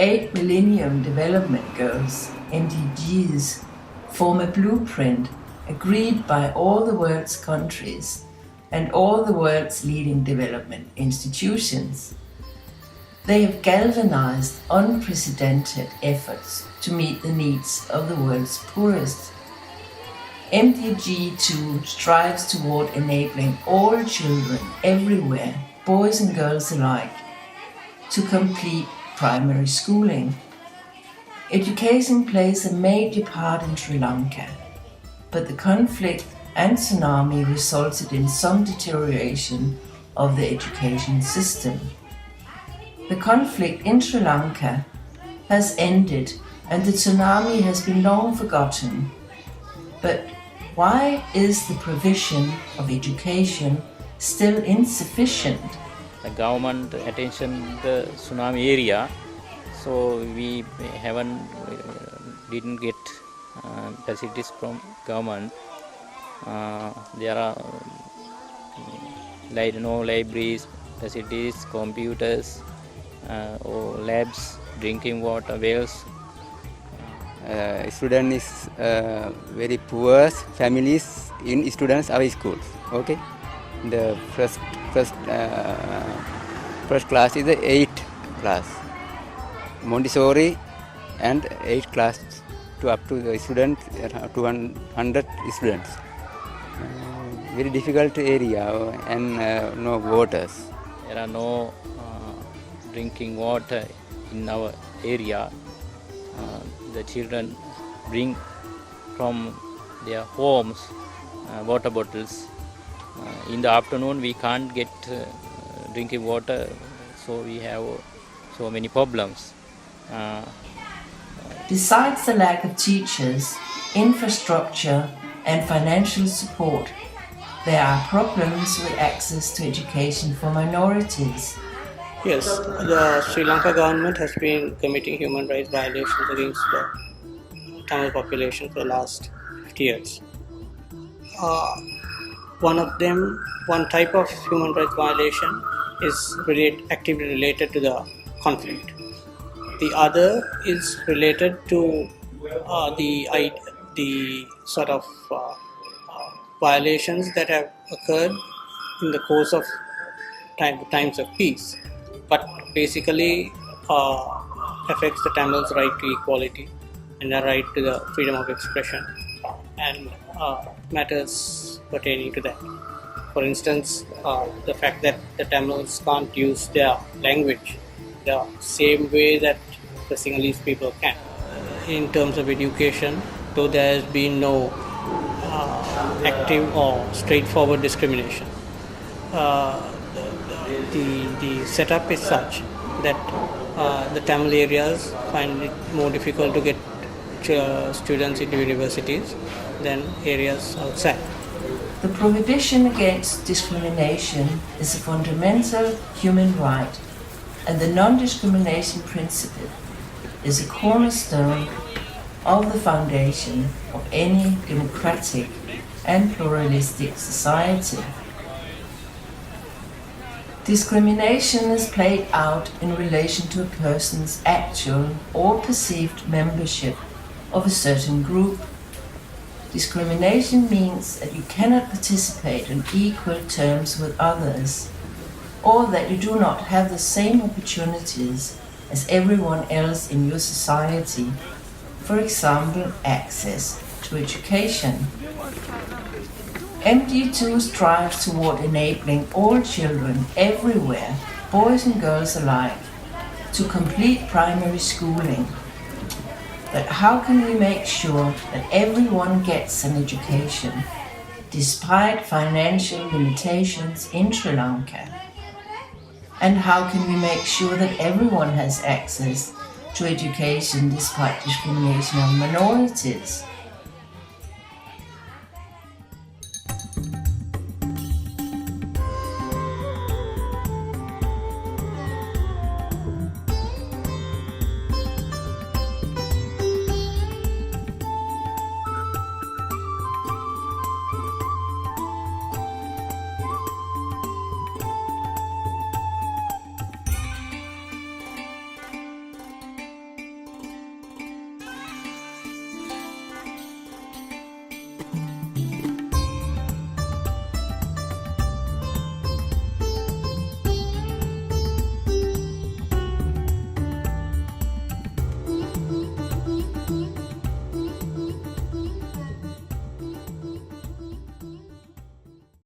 8 Millennium Development Goals, MDGs, form a blueprint agreed by all the world's countries and all the world's leading development institutions. They have galvanized unprecedented efforts to meet the needs of the world's poorest. MDG 2 strives toward enabling all children everywhere, boys and girls alike, to complete primary schooling. Education plays a major part in Sri Lanka, but the conflict and tsunami resulted in some deterioration of the education system. The conflict in Sri Lanka has ended and the tsunami has been long forgotten. But why is the provision of education still insufficient? The government attention the tsunami area, so we didn't get facilities from government. There are no libraries, facilities, computers, or labs, drinking water, wells. Student is very poor families in students our schools. Okay, the first class is the 8th class, Montessori, and 8th class to up to the students 200 students. Very difficult area and no waters. There are no drinking water in our area. The children bring from their homes water bottles. In the afternoon we can't get drinking water, so we have so many problems. Besides the lack of teachers, infrastructure and financial support, there are problems with access to education for minorities. Yes, the Sri Lanka government has been committing human rights violations against the Tamil population for the last 50 years. One type of human rights violation is actively related to the conflict. The other is related to the sort of violations that have occurred in the course of times of peace, but basically affects the Tamils' right to equality and their right to the freedom of expression and matters pertaining to that. For instance, the fact that the Tamils can't use their language the same way that the Sinhalese people can. In terms of education, though there has been no active or straightforward discrimination, the setup is such that the Tamil areas find it more difficult to get students into universities than areas outside. The prohibition against discrimination is a fundamental human right, and the non-discrimination principle is a cornerstone of the foundation of any democratic and pluralistic society. Discrimination is played out in relation to a person's actual or perceived membership of a certain group. Discrimination means that you cannot participate on equal terms with others, or that you do not have the same opportunities as everyone else in your society, for example, access to education. MD2 strives toward enabling all children everywhere, boys and girls alike, to complete primary schooling. But how can we make sure that everyone gets an education, despite financial limitations in Sri Lanka? And how can we make sure that everyone has access to education despite discrimination of minorities?